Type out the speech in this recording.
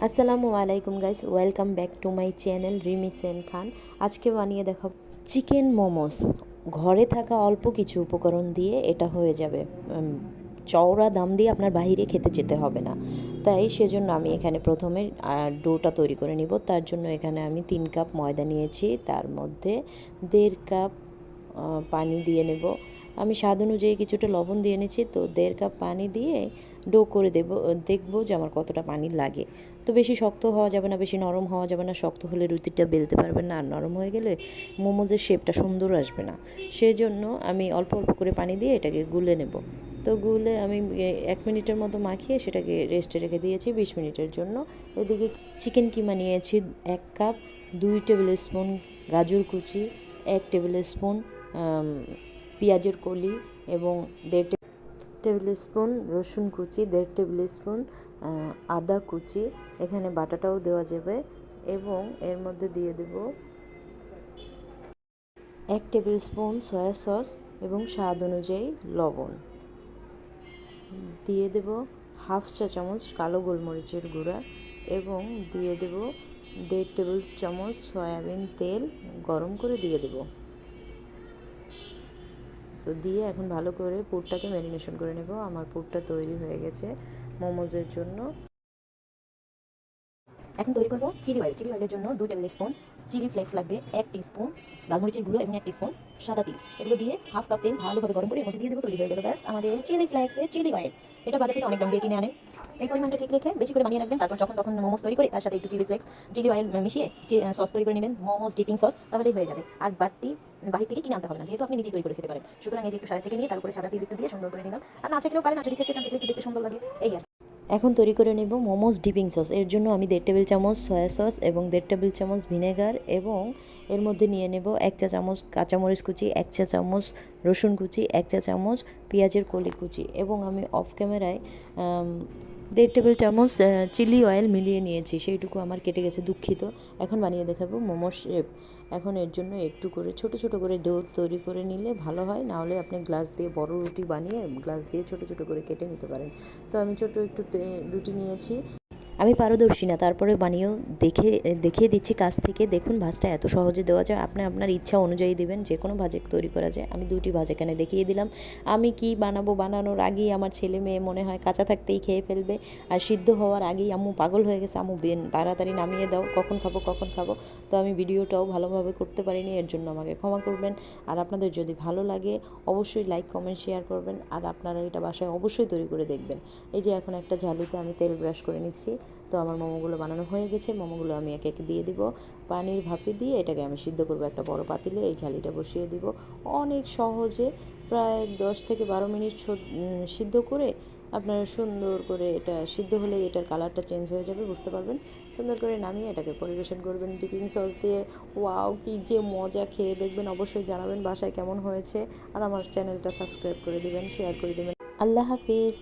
আসসালামু আলাইকুম guys, welcome back to my channel Rimi Sen Khan. আজকে বানিয়ে দেখাবো চিকেন মোমোস। ঘরে থাকা অল্প কিছু উপকরণ দিয়ে এটা হয়ে যাবে। চওড়া দাম দিয়ে আপনার বাইরে খেতে যেতে হবে না। তাই সেজন্য আমি এখানে প্রথমে ডোটা তৈরি করে নিব। তার জন্য এখানে আমি 3 কাপ ময়দা নিয়েছি, তার মধ্যে 1.5 কাপ পানি দিয়ে নেব। আমি স্বাদ অনুযায়ী কিছুটা লবণ দিয়ে নিয়েছি, তো 1.5 কাপ পানি দিয়ে ডো করে দেখবো যে আমার কতটা পানি লাগে। তো বেশি শক্ত হওয়া যাবে না, বেশি নরম হওয়া যাবে না। শক্ত হলে রুটিটা বেলতে পারবেন না, আর নরম হয়ে গেলে মোমোজের শেপটা সুন্দর আসবে না। সেই জন্য আমি অল্প অল্প করে পানি দিয়ে এটাকে গুলে নেব। তো গুলে আমি 1 মিনিটের মতো মাখিয়ে সেটাকে রেস্টে রেখে দিয়েছি 20 মিনিটের জন্য। এদিকে চিকেন কিমা নিয়েছি 1 কাপ, 2 টেবিল স্পুন গাজর কুচি, 1 টেবিল স্পুন পেঁয়াজের কলি এবং 1.5 টেবিল স্পুন রসুন কুচি, 1.5 টেবিল স্পুন আদা কুচি। এখানে বাটাটাও দেওয়া যাবে এবং এর মধ্যে দিয়ে দেব 1 টেবিল স্পুন সয়া সস এবং স্বাদ অনুযায়ী লবণ। দিয়ে দেব হাফ চা চামচ কালো গোলমরিচের গুঁড়া এবং দিয়ে দেব 1.5 টেবিল চামচ সয়াবিন তেল গরম করে দিয়ে দেব। তো দিয়ে এখন ভালো করে পুরটাকে ম্যারিনেশন করে নেব। আমার পুরটা তৈরি হয়ে গেছে মোমোজের জন্য। এখন তৈরি করবো চিলি অয়েল। চিলি অয়েলের জন্য 2 টেবিল স্পুন চিলি ফ্লেক্স লাগবে, 1 টিস্পুন লাল মরিচের গুঁড়ো এবং 1 টিস্পুন সাদা তিল। এগুলো দিয়ে হাফ কাপ তেল ভালোভাবে গরম করে এর মধ্যে দিয়ে দেবো। তৈরি হয়ে গেল ব্যাস আমাদের চিলি ফ্লেক্সের চিলি অয়েল। এটা বাজার থেকে অনেক দাম দিয়ে কিনে আনেন। এই পরিমাণটা ঠিক রেখে বেশি করে বানিয়ে রাখবেন। তারপর যখন তখন মোমোস তৈরি করে তার সাথে একটু চিলি ফ্লেক্স চিলি অয়েল মিশিয়ে সস তৈরি করে নেবেন, মোমোস ডিপিং সস, তাহলেই হয়ে যাবে। আর বাড়তি বাহির থেকে কিনে আনতে হবে না, যেহেতু আপনি নিজেই তৈরি করে খেতে পারেন। সুতরাং এই যে একটু চেকে নিয়ে তার উপরে সাদা তিল একটু দিয়ে সুন্দর করে নিলাম। আর না চেকলেও পারেন, আর যদি চেকতে চান চেকলে একটু দেখতে সুন্দর লাগে, এই আর। এখন তৈরি করে নেব মোমোস ডিপিং সস। এর জন্য আমি 1.5 টেবিল চামচ সয়া সস এবং 1.5 টেবিল চামচ ভিনেগার এবং এর মধ্যে নিয়ে নেব 1 চা চামচ কাঁচামরিচ কুচি, 1 চা চামচ রসুন কুচি, 1 চা চামচ পেঁয়াজের কলি কুচি এবং আমি অফ ক্যামেরায় 1.5 টেবিল চামচ চিলি অয়েল মিলিয়ে নিয়েছি, সেইটুকু আমার কেটে গেছে, দুঃখিত। এখন বানিয়ে দেখাবো মোমোস শেপ। এখন এর জন্য একটু করে ছোট ছোট করে ডো তৈরি করে নিলে ভালো হয়, নাহলে আপনি গ্লাস দিয়ে বড় রুটি বানিয়ে গ্লাস দিয়ে ছোট ছোট করে কেটে নিতে পারেন। তো আমি ছোট একটু রুটি নিয়েছি। আমি পারদর্শী না, তারপরে বানিয়েও দেখিয়ে দিচ্ছি কাছ থেকে। দেখুন ভাঁজটা এত সহজে দেওয়া যায়, আপনি আপনার ইচ্ছা অনুযায়ী দেবেন, যে কোনো ভাঁজে তৈরি করা যায়। আমি 2টি ভাঁজ এখানে দেখিয়ে দিলাম। আমি কি বানাবো, বানানোর আগেই আমার ছেলে মেয়ে মনে হয় কাঁচা থাকতেই খেয়ে ফেলবে, আর সিদ্ধ হওয়ার আগেই আম্মু পাগল হয়ে গেছে, আম্মু তাড়াতাড়ি নামিয়ে দাও, কখন খাবো কখন খাবো। তো আমি ভিডিওটাও ভালোভাবে করতে পারিনি, এর জন্য আমাকে ক্ষমা করবেন। আর আপনাদের যদি ভালো লাগে অবশ্যই লাইক কমেন্ট শেয়ার করবেন, আর আপনারা এটা বাসায় অবশ্যই তৈরি করে দেখবেন। এই যে এখন একটা ঝালিতে আমি তেল ব্রাশ করে নিচ্ছি। তো আমার মোমোগুলো বানানো হয়ে গেছে। মোমোগুলো আমি একে একে দিয়ে দিব। পানির ভাপে দিয়ে এটাকে আমি সিদ্ধ করবো একটা বড় পাতিলে। এই ঝালিটা বসিয়ে দিব। অনেক সহজে প্রায় 10 থেকে 12 মিনিট সিদ্ধ করে আপনারা সুন্দর করে, এটা সিদ্ধ হলেই এটার কালারটা চেঞ্জ হয়ে যাবে, বুঝতে পারবেন। সুন্দর করে নামিয়ে এটাকে পরিবেশন করবেন ডিপিং সস দিয়ে। ওয়াও, কি যে মজা! খেয়ে দেখবেন, অবশ্যই জানাবেন বাসায় কেমন হয়েছে। আর আমার চ্যানেলটা সাবস্ক্রাইব করে দিবেন, শেয়ার করে দেবেন। আল্লাহ হাফিজ।